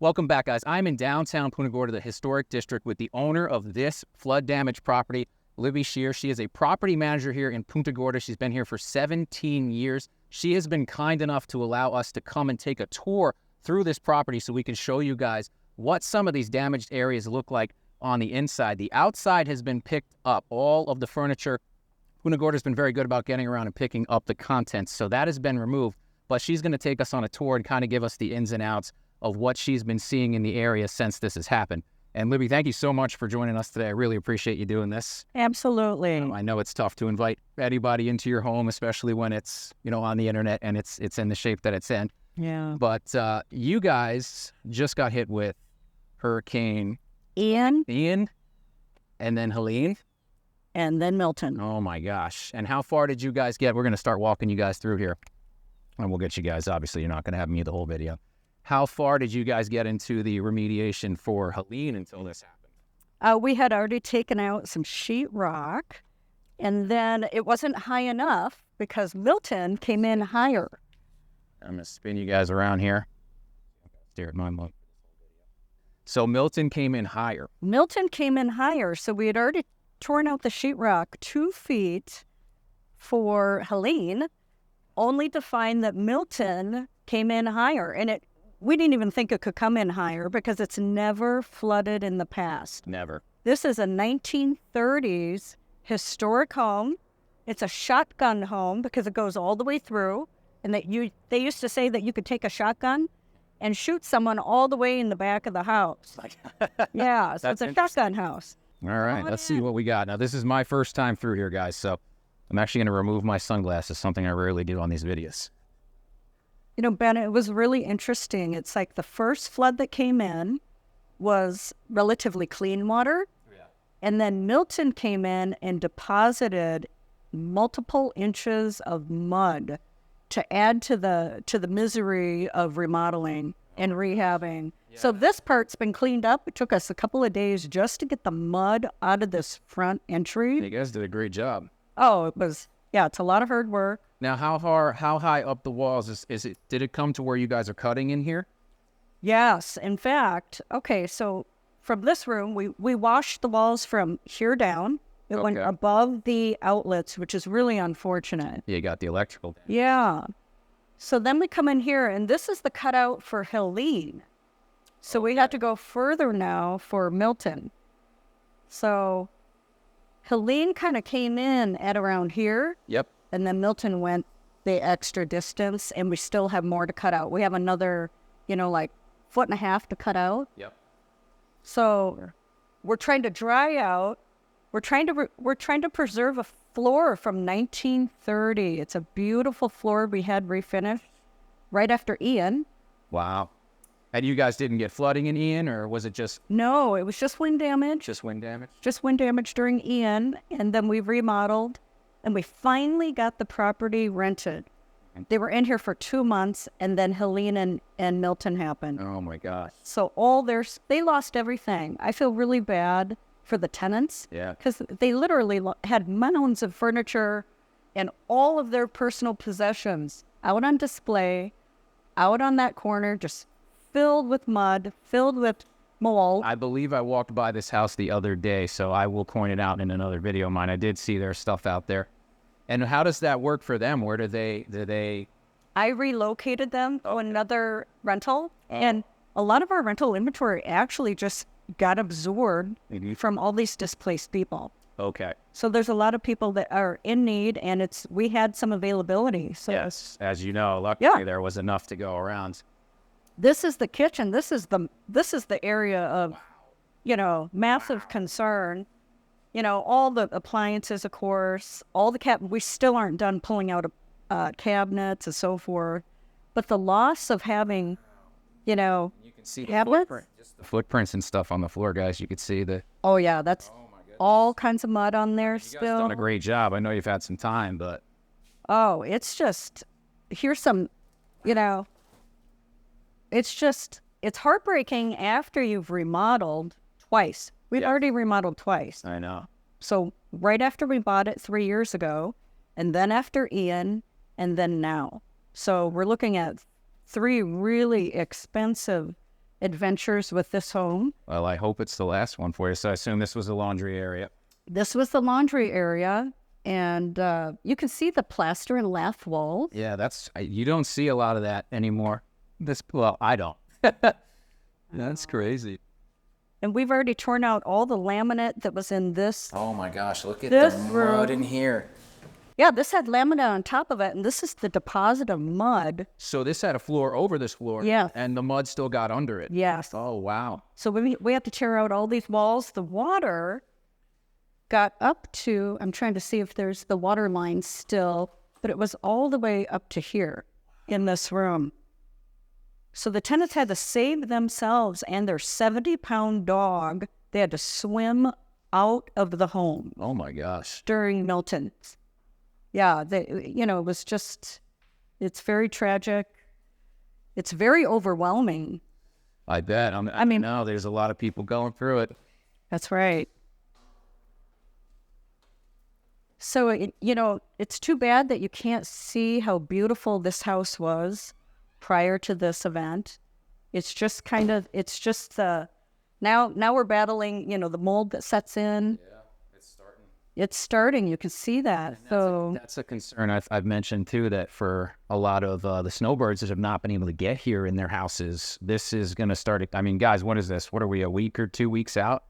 Welcome back, guys. I'm in downtown Punta Gorda, the historic district, with the owner of this flood-damaged property, Libby Scherer. She is a property manager here in Punta Gorda. She's been here for 17 years. She has been kind enough to allow us to come and take a tour through this property so we can show you guys what some of these damaged areas look like on the inside. The outside has been picked up, all of the furniture. Punta Gorda has been very good about getting around and picking up the contents, so that has been removed. But she's going to take us on a tour and kind of give us the ins and outs of what she's been seeing in the area since this has happened. And Libby, thank you so much for joining us today. I really appreciate you doing this. Absolutely. I know it's tough to invite anybody into your home, especially when it's, on the internet and it's in the shape that it's in. Yeah. But you guys just got hit with Hurricane Ian and then Helene. and then Milton. Oh my gosh. And how far did you guys get? We're going to start walking you guys through here. And we'll get you guys, obviously, you're not going to have me the whole video. How far did you guys get into the remediation for Helene until this happened? We had already taken out some sheetrock, and then it wasn't high enough because Milton came in higher. I'm going to spin you guys around here. Stare at my mug. So Milton came in higher. Milton came in higher, so we had already torn out the sheetrock 2 feet for Helene, only to find that Milton came in higher. And we didn't even think it could come in higher because it's never flooded in the past. Never. This is a 1930s historic home. It's a shotgun home because it goes all the way through. And they used to say that you could take a shotgun and shoot someone all the way in the back of the house. Yeah, so it's a shotgun house. All right, let's see what we got. Now, this is my first time through here, guys, so I'm actually going to remove my sunglasses, something I rarely do on these videos. Ben, it was really interesting. It's like the first flood that came in was relatively clean water. Yeah. And then Milton came in and deposited multiple inches of mud to add to the misery of remodeling and rehabbing. Yeah. So this part's been cleaned up. It took us a couple of days just to get the mud out of this front entry. You guys did a great job. Oh, it's a lot of hard work. Now, how high up the walls is it? Did it come to where you guys are cutting in here? Yes. In fact, okay, so from this room, we washed the walls from here down. It went above the outlets, which is really unfortunate. Yeah, you got the electrical damage. Yeah. So then we come in here, and this is the cutout for Helene. So we had to go further now for Milton. So Helene kind of came in at around here. Yep. And then Milton went the extra distance, and we still have more to cut out. We have another, like 1.5 feet to cut out. Yep. So we're trying to dry out. We're trying to preserve a floor from 1930. It's a beautiful floor we had refinished right after Ian. Wow. And you guys didn't get flooding in Ian, or was it just... No, it was just wind damage. Just wind damage? Just wind damage during Ian, and then we remodeled. And we finally got the property rented. They were in here for 2 months, and then Helene and Milton happened. Oh, my gosh. So they lost everything. I feel really bad for the tenants. Yeah. Because they literally had mounds of furniture and all of their personal possessions out on display, out on that corner, just filled with mud, filled with mold. I believe I walked by this house the other day, so I will point it out in another video of mine. I did see their stuff out there. And how does that work for them? Where do they... I relocated them to another rental, and a lot of our rental inventory actually just got absorbed from all these displaced people. Okay. So there's a lot of people that are in need, and we had some availability. So yes, as you know, luckily there was enough to go around. This is the kitchen. This is the area of, massive concern. All the appliances, of course, all the we still aren't done pulling out cabinets and so forth. But the loss of having, you can see cabinets. Just the footprints and stuff on the floor, guys. You could see the... Oh, yeah, that's all kinds of mud on there still. You guys done a great job. I know you've had some time, but... Oh, it's just, here's some, it's heartbreaking after you've remodeled twice. We'd already remodeled twice. I know. So right after we bought it 3 years ago, and then after Ian, and then now. So we're looking at 3 really expensive adventures with this home. Well, I hope it's the last one for you. So I assume this was the laundry area. This was the laundry area, and you can see the plaster and lath walls. Yeah, you don't see a lot of that anymore. Well, I don't. That's crazy. And we've already torn out all the laminate that was in this. Oh my gosh, look at This the room. mud in here. Yeah, this had laminate on top of it, and this is the deposit of mud. So this had a floor over this floor. Yeah. And the mud still got under it. Yes. Oh, wow. So we had to tear out all these walls. The water got up to, I'm trying to see if there's the water line still, but it was all the way up to here in this room. So the tenants had to save themselves and their 70-pound dog. They had to swim out of the home Oh my gosh. during Milton. Yeah, it was just, it's very tragic. It's very overwhelming. I bet. I mean, no, there's a lot of people going through it. That's right. So, it's too bad that you can't see how beautiful this house was prior to this event. It's just now we're battling, the mold that sets in. Yeah, it's starting. It's starting. You can see that. That's a concern. I've mentioned too that for a lot of the snowbirds that have not been able to get here in their houses, this is going to start. I mean, guys, what is this? What are we, a week or 2 weeks out?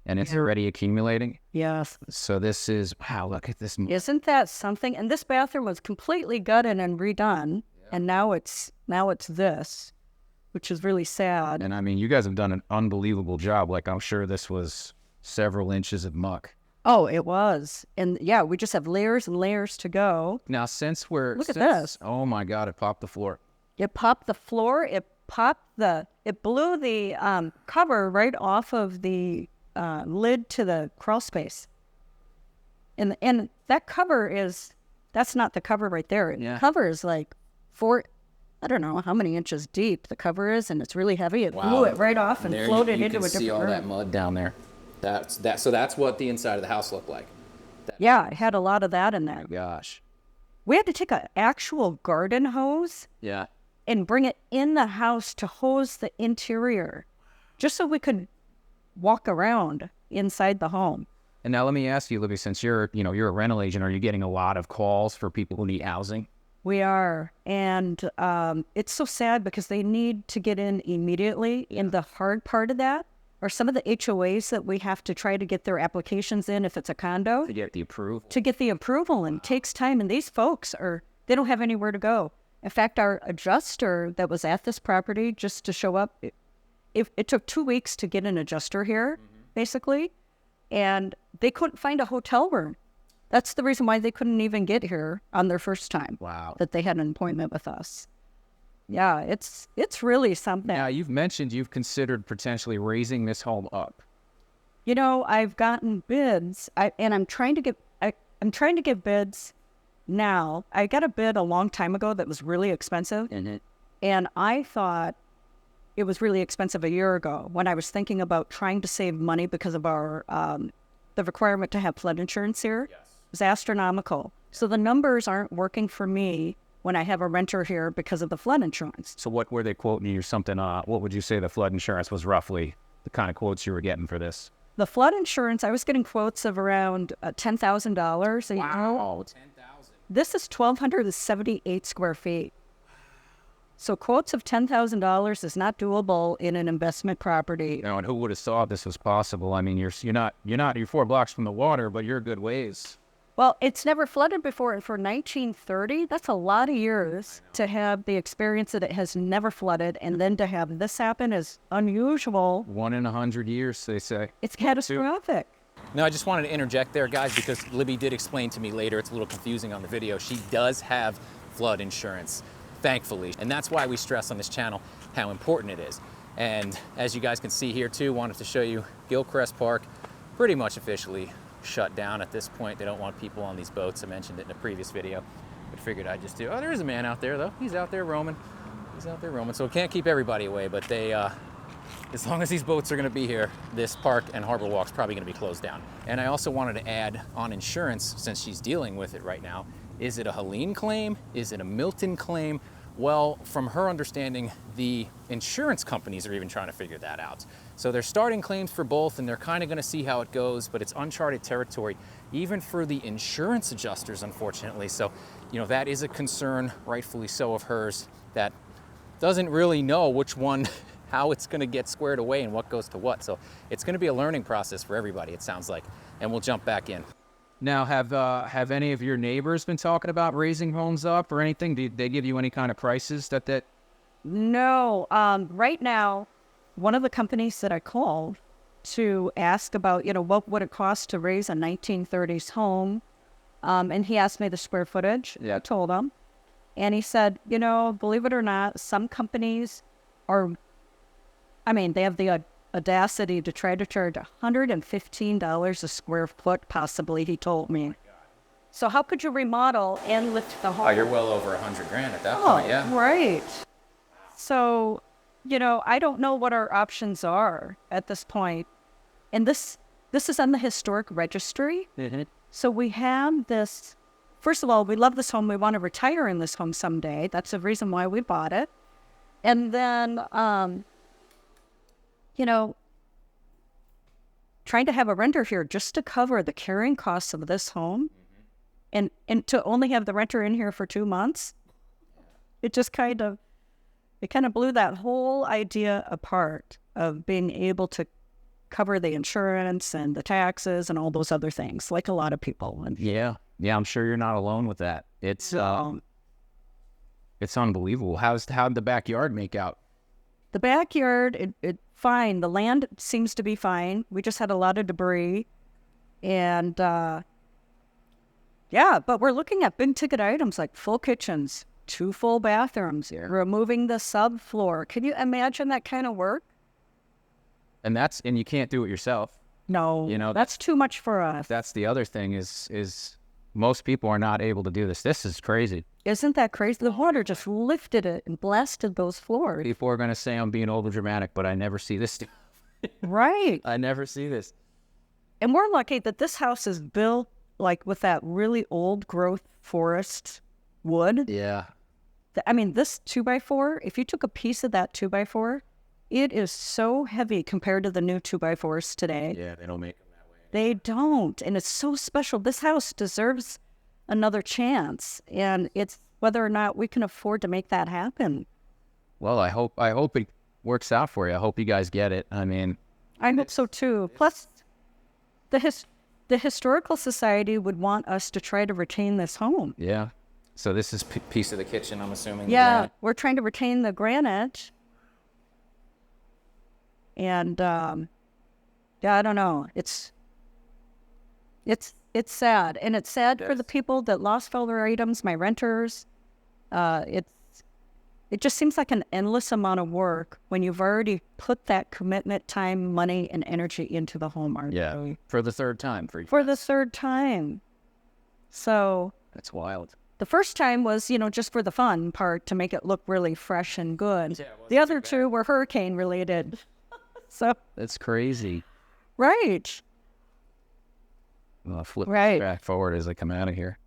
And it's already accumulating. Yes. So this is, wow, look at this. Isn't that something? And this bathroom was completely gutted and redone. Yeah. And now it's this, which is really sad. And I mean, you guys have done an unbelievable job. Like, I'm sure this was several inches of muck. Oh, it was. And yeah, we just have layers and layers to go. Now, Look at this. Oh my God, it popped the floor. It popped the floor. It blew the cover right off of the lid to the crawl space. And that cover that's not the cover right there. Yeah. The cover is like I don't know how many inches deep the cover is, and it's really heavy. It blew it right off and floated into a different room. You can see all that mud down there. So that's what the inside of the house looked like. Yeah, it had a lot of that in there. Oh gosh. We had to take an actual garden hose Yeah. and bring it in the house to hose the interior, just so we could walk around inside the home. And now let me ask you, Libby, since you're a rental agent, are you getting a lot of calls for people who need housing? We are, and it's so sad because they need to get in immediately. And the hard part of that are some of the HOAs that we have to try to get their applications in if it's a condo. To get the approval. And it takes time. And these folks they don't have anywhere to go. In fact, our adjuster that was at this property just to show up, it took 2 weeks to get an adjuster here, basically, and they couldn't find a hotel room. That's the reason why they couldn't even get here on their first time. Wow. That they had an appointment with us. Yeah, it's really something. Now, you've mentioned you've considered potentially raising this home up. I've gotten bids, and I'm trying to get bids now. I got a bid a long time ago that was really expensive, and I thought it was really expensive a year ago when I was thinking about trying to save money because of our the requirement to have flood insurance here. Yes. It was astronomical. So the numbers aren't working for me when I have a renter here because of the flood insurance. So what were they quoting you? Something, what would you say the flood insurance was roughly the kind of quotes you were getting for this? The flood insurance, I was getting quotes of around $10,000 a year. Wow, $10,000. This is 1,278 square feet. So quotes of $10,000 is not doable in an investment property. And who would have thought this was possible? I mean, you're 4 blocks from the water, but you're a good ways. Well, it's never flooded before, and for 1930, that's a lot of years to have the experience that it has never flooded, and then to have this happen is unusual. 1 in 100 years, they say. It's catastrophic. No, I just wanted to interject there, guys, because Libby did explain to me later, it's a little confusing on the video, she does have flood insurance, thankfully. And that's why we stress on this channel how important it is. And as you guys can see here too, wanted to show you Gilchrist Park, pretty much officially shut down at this point. They don't want people on these boats. I mentioned it in a previous video, but figured I'd just do. Oh, there is a man out there though. He's out there roaming. So it can't keep everybody away, but they, as long as these boats are gonna be here, this park and harbor walk's probably gonna be closed down. And I also wanted to add on insurance, since she's dealing with it right now, is it a Helene claim? Is it a Milton claim? Well, from her understanding, the insurance companies are even trying to figure that out. So they're starting claims for both, and they're kind of going to see how it goes, but it's uncharted territory, even for the insurance adjusters, unfortunately. So, you know, that is a concern, rightfully so, of hers, that doesn't really know which one, how it's going to get squared away and what goes to what. So it's going to be a learning process for everybody, it sounds like, and we'll jump back in. Now, have any of your neighbors been talking about raising homes up or anything? Did they give you any kind of prices that? No. Right now, one of the companies that I called to ask about, you know, what would it cost to raise a 1930s home, and he asked me the square footage. Yeah. I told him, and he said, you know, believe it or not, some companies are, I mean, they have the audacity to try to charge $115 a square foot, possibly, he told me. So how could you remodel and lift the home? Oh, you're well over $100,000 at that point, yeah. Right. So, you know, I don't know what our options are at this point. And this is on the historic registry. Mm-hmm. So we have this, first of all, we love this home. We want to retire in this home someday. That's the reason why we bought it. And then, you know, trying to have a renter here just to cover the carrying costs of this home, and to only have the renter in here for 2 months, it kind of blew that whole idea apart of being able to cover the insurance and the taxes and all those other things, like a lot of people. And Yeah, I'm sure you're not alone with that. It's unbelievable. How'd the backyard make out? the backyard, it fine. The land seems to be fine. We just had a lot of debris. And, yeah, but we're looking at big ticket items like full kitchens, 2 full bathrooms, removing the subfloor. Can you imagine that kind of work? And you can't do it yourself. No, You know, that's too much for us. That's the other thing is most people are not able to do this. This is crazy. Isn't that crazy? The water just lifted it and blasted those floors. People are going to say I'm being over dramatic, but I never see this. Right. I never see this. And we're lucky that this house is built like with that really old growth forest wood. Yeah. I mean, this 2x4, if you took a piece of that 2x4, it is so heavy compared to the new 2x4s today. Yeah, they don't make them that way. They don't. And it's so special. This house deserves another chance. And it's whether or not we can afford to make that happen. Well, I hope it works out for you. I hope you guys get it. I mean, I hope so too. Plus, the Historical Society would want us to try to retain this home. yeah. So this is piece of the kitchen, I'm assuming. Yeah, we're trying to retain the granite. And, yeah, I don't know. It's sad. And it's sad for the people that lost all their items, my renters. It just seems like an endless amount of work when you've already put that commitment, time, money, and energy into the home. Yeah, for the third time. For the third time. So That's wild. the first time was, just for the fun part to make it look really fresh and good. Yeah, The other two were hurricane related. So, That's crazy. right. I'll flip Right. back forward as I come out of here.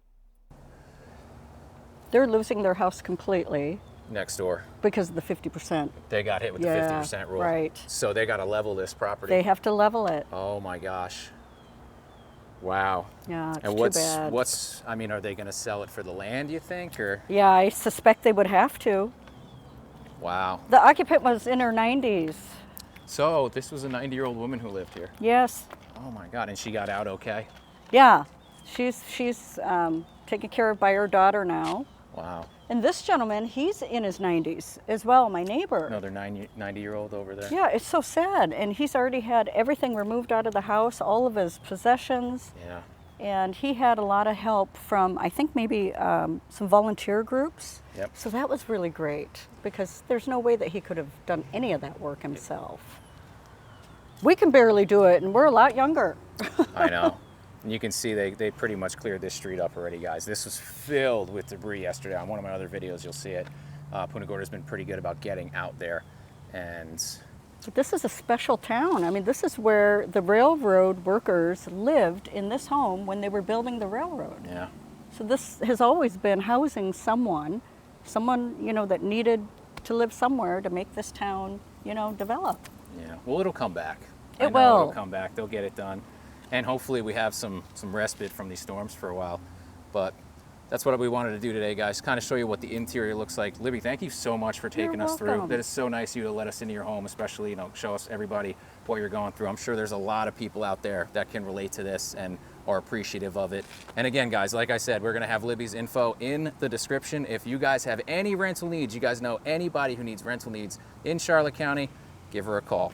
They're losing their house completely Next door. because of the 50%. They got hit with the Yeah, 50% rule. right. So they got to level this property. They have to level it. Oh my gosh. Wow. Yeah, it's And too bad. are they going to sell it for the land, you think, or? Yeah, I suspect they would have to. Wow. The occupant was in her 90s. So this was a 90-year-old woman who lived here. Yes. Oh my God. And she got out okay? Yeah. She's taken care of by her daughter now. Wow. And this gentleman, he's in his 90s as well, my neighbor. Another 90-year-old over there. Yeah, it's so sad. And he's already had everything removed out of the house, all of his possessions. Yeah. And he had a lot of help from, I think, maybe some volunteer groups. Yep. So that was really great because there's no way that he could have done any of that work himself. We can barely do it, and we're a lot younger. I know. And you can see they pretty much cleared this street up already, guys. This was filled with debris yesterday. On one of my other videos, you'll see it. Punta Gorda's been pretty good about getting out there. And This is a special town. I mean, this is where the railroad workers lived in this home when they were building the railroad. yeah, So this has always been housing someone someone, you know, that needed to live somewhere to make this town, you know, develop. Yeah, well, it'll come back. It I know will. It'll come back. They'll get it done. And hopefully we have some respite from these storms for a while. But that's what we wanted to do today, guys. Kind of show you what the interior looks like. Libby, thank you so much for taking us through. welcome. That is so nice of you to let us into your home, especially, you know, show us everybody what you're going through. I'm sure there's a lot of people out there that can relate to this and are appreciative of it. And again, guys, like I said, we're gonna have Libby's info in the description. If you guys have any rental needs, you guys know anybody who needs rental needs in Charlotte County, give her a call.